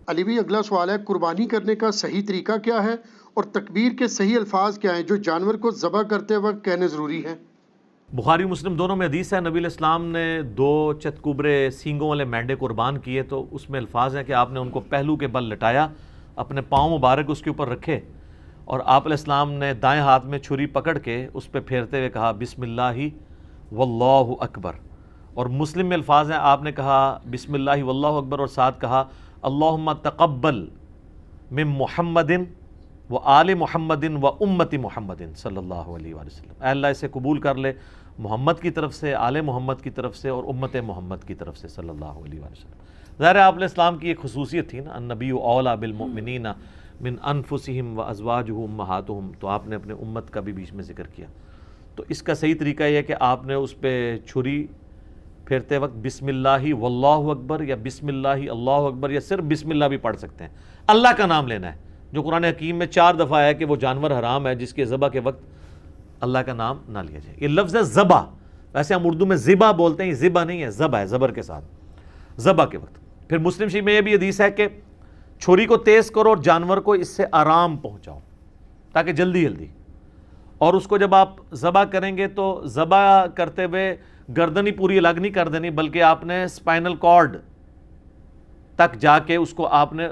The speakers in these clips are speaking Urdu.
علی بھی اگلا سوال ہے، قربانی کرنے کا صحیح طریقہ کیا ہے اور تکبیر کے صحیح الفاظ کیا ہیں جو جانور کو ذبح کرتے وقت کہنے ضروری ہیں؟ بخاری مسلم دونوں میں حدیث ہے، نبی علیہ السلام نے 2 چتکوبرے سینگوں والے مینڈے قربان کیے، تو اس میں الفاظ ہیں کہ آپ نے ان کو پہلو کے بل لٹایا، اپنے پاؤں مبارک اس کے اوپر رکھے، اور آپ علیہ السلام نے دائیں ہاتھ میں چھری پکڑ کے اس پہ پھیرتے ہوئے کہا بسم اللہ واللہ اکبر، اور مسلم میں الفاظ ہیں آپ نے کہا بسم اللہ واللہ اکبر اور ساتھ کہا اللہم تقبل من محمد و آل محمد و امت محمد صلی اللہ علیہ وآلہ وسلم، اے اللہ اسے قبول کر لے محمد کی طرف سے، آل محمد کی طرف سے اور امت محمد کی طرف سے صلی اللہ علیہ وآلہ وسلم۔ ظاہر ہے آپ علیہ السلام کی ایک خصوصیت تھی نا، النبی اولیٰ بالمؤمنین من انفسہم و ازواجہ امہاتہم، تو آپ نے اپنے امت کا بھی بیچ میں ذکر کیا، تو اس کا صحیح طریقہ یہ ہے کہ آپ نے اس پہ چھری پھیرتے وقت بسم اللہ واللہ اکبر یا بسم اللہ اللہ اکبر یا صرف بسم اللہ بھی پڑھ سکتے ہیں، اللہ کا نام لینا ہے، جو قرآن حکیم میں 4 دفعہ ہے کہ وہ جانور حرام ہے جس کے ذبح کے وقت اللہ کا نام نہ لیا جائے۔ یہ لفظ ہے ذبح، ویسے ہم اردو میں ذبح بولتے ہیں، یہ ذبح نہیں ہے، ذبح ہے زبر کے ساتھ، ذبح کے وقت۔ پھر مسلم شریف میں یہ بھی حدیث ہے کہ چھری کو تیز کرو اور جانور کو اس سے آرام پہنچاؤ تاکہ جلدی جلدی، اور اس کو جب آپ ذبح کریں گے تو ذبح کرتے ہوئے گردن ہی پوری الگ نہیں کر دینی، بلکہ آپ نے اسپائنل کارڈ تک جا کے اس کو آپ نے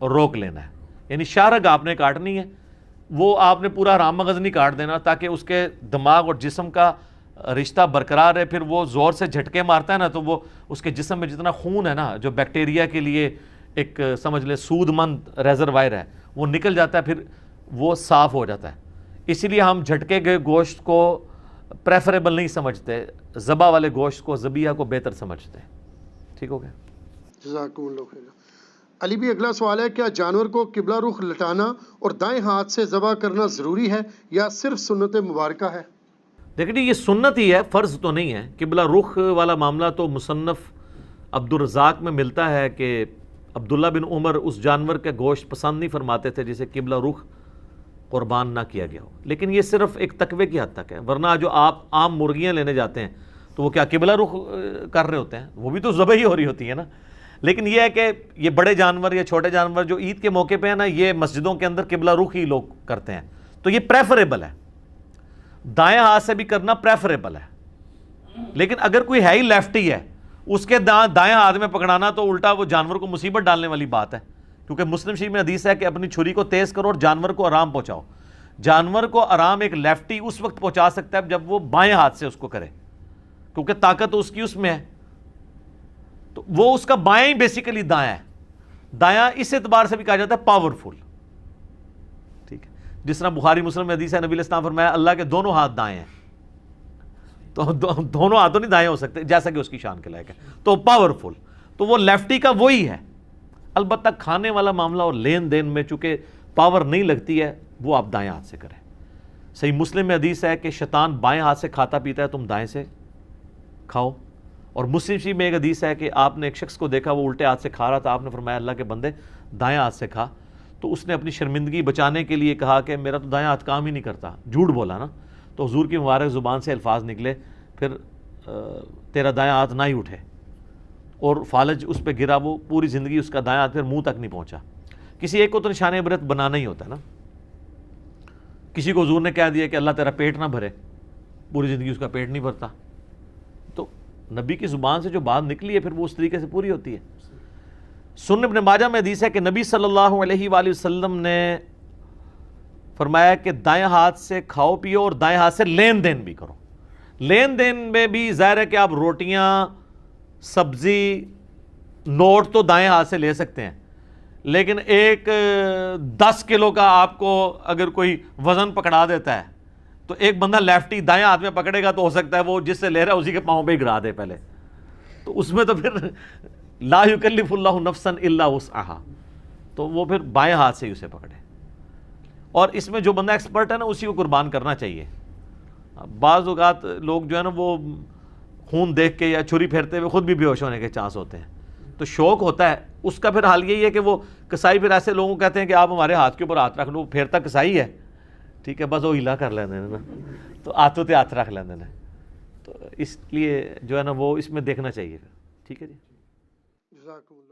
روک لینا ہے، یعنی شارگ آپ نے کاٹنی ہے، وہ آپ نے پورا حرام مغز نہیں کاٹ دینا تاکہ اس کے دماغ اور جسم کا رشتہ برقرار ہے، پھر وہ زور سے جھٹکے مارتا ہے نا تو وہ اس کے جسم میں جتنا خون ہے نا جو بیکٹیریا کے لیے ایک سمجھ لے سود مند ریزروائر ہے وہ نکل جاتا ہے، پھر وہ صاف ہو جاتا ہے، اسی لیے ہم جھٹکے گئے گوشت کو پریفریبل نہیں سمجھتے، ذبح والے گوشت کو ذبیحہ کو بہتر سمجھتے ہیں۔ ٹھیک ہو گیا؟ جزاکم اللہ خیر۔ علی بھی اگلا سوال ہے، کیا جانور کو قبلہ رخ لٹانا اور دائیں ہاتھ سے ذبح کرنا ضروری ہے یا صرف سنت مبارکہ ہے؟ دیکھیں یہ سنت ہی ہے، فرض تو نہیں ہے۔ قبلہ رخ والا معاملہ تو مصنف عبدالرزاق میں ملتا ہے کہ عبداللہ بن عمر اس جانور کے گوشت پسند نہیں فرماتے تھے جسے قبلہ رخ قربان نہ کیا گیا ہو، لیکن یہ صرف ایک تقوی کی حد تک ہے، ورنہ جو آپ عام مرغیاں لینے جاتے ہیں تو وہ کیا قبلہ رخ کر رہے ہوتے ہیں، وہ بھی تو ذبح ہی ہو رہی ہوتی ہے نا۔ لیکن یہ ہے کہ یہ بڑے جانور یا چھوٹے جانور جو عید کے موقع پہ ہیں نا، یہ مسجدوں کے اندر قبلہ رخ ہی لوگ کرتے ہیں، تو یہ پریفریبل ہے، دائیں ہاتھ سے بھی کرنا پریفریبل ہے۔ لیکن اگر کوئی ہے ہی لیفٹی ہے، اس کے دائیں ہاتھ میں پکڑانا تو الٹا وہ جانور کو مصیبت ڈالنے والی بات ہے، کیونکہ مسلم شریف میں حدیث ہے کہ اپنی چھری کو تیز کرو اور جانور کو آرام پہنچاؤ۔ جانور کو آرام ایک لیفٹی اس وقت پہنچا سکتا ہے جب وہ بائیں ہاتھ سے اس کو کرے، کیونکہ طاقت اس کی اس میں ہے، تو وہ اس کا بائیں ہی بیسیکلی دایاں ہے، دایاں اس اعتبار سے بھی کہا جاتا ہے پاورفل۔ ٹھیک ہے، جس طرح بخاری مسلم میں حدیث ہے نبی علیہ السلام فرمایا اللہ کے دونوں ہاتھ دائیں ہیں، تو دونوں ہاتھوں نہیں دائیں ہو سکتے جیسا کہ اس کی شان کے لائق ہے، تو پاورفل، تو وہ لیفٹی کا وہی ہے۔ البتہ کھانے والا معاملہ اور لین دین میں چونکہ پاور نہیں لگتی ہے وہ آپ دائیں ہاتھ سے کریں۔ صحیح مسلم میں حدیث ہے کہ شیطان بائیں ہاتھ سے کھاتا پیتا ہے، تم دائیں سے کھاؤ، اور مسلم شریف میں ایک حدیث ہے کہ آپ نے ایک شخص کو دیکھا وہ الٹے ہاتھ سے کھا رہا تھا، آپ نے فرمایا اللہ کے بندے دائیں ہاتھ سے کھا، تو اس نے اپنی شرمندگی بچانے کے لیے کہا کہ میرا تو دائیں ہاتھ کام ہی نہیں کرتا، جھوٹ بولا نا، تو حضور کی مبارک زبان سے الفاظ نکلے پھر تیرا دائیں ہاتھ نہ ہی اٹھے، اور فالج اس پہ گرا، وہ پوری زندگی اس کا دائیں ہاتھ پھر منہ تک نہیں پہنچا۔ کسی ایک کو تو نشان عبرت بنانا ہی ہوتا ہے نا، کسی کو حضور نے کہہ دیا کہ اللہ تیرا پیٹ نہ بھرے، پوری زندگی اس کا پیٹ نہیں بھرتا، تو نبی کی زبان سے جو بات نکلی ہے پھر وہ اس طریقے سے پوری ہوتی ہے۔ سنن ابن ماجہ میں حدیث ہے کہ نبی صلی اللہ علیہ وآلہ وسلم نے فرمایا کہ دائیں ہاتھ سے کھاؤ پیو اور دائیں ہاتھ سے لین دین بھی کرو۔ لین دین میں بھی ظاہر ہے کہ آپ روٹیاں، سبزی، نوٹ تو دائیں ہاتھ سے لے سکتے ہیں، لیکن ایک 10 کلو کا آپ کو اگر کوئی وزن پکڑا دیتا ہے تو ایک بندہ لیفٹی دائیں ہاتھ میں پکڑے گا تو ہو سکتا ہے وہ جس سے لے رہا ہے اسی کے پاؤں پہ ہی گرا دے پہلے، تو اس میں تو پھر لا یکلف اللہ نفسا الا وسعہا، تو وہ پھر بائیں ہاتھ سے ہی اسے پکڑے، اور اس میں جو بندہ ایکسپرٹ ہے نا اسی کو قربان کرنا چاہیے۔ بعض اوقات لوگ جو ہے نا وہ خون دیکھ کے یا چھری پھیرتے ہوئے خود بھی بے ہوش ہونے کے چانس ہوتے ہیں، تو شوق ہوتا ہے اس کا، پھر حال یہی ہے کہ وہ کسائی پھر ایسے لوگوں کو کہتے ہیں کہ آپ ہمارے ہاتھ کے اوپر ہاتھ رکھ لو، پھیرتا کسائی ہے، ٹھیک ہے، بس وہ ہلا کر لینے نا، تو ہاتھوں تے ہاتھ رکھ لینے، تو اس لیے جو ہے نا وہ اس میں دیکھنا چاہیے۔ ٹھیک ہے جی، جزاکم اللہ۔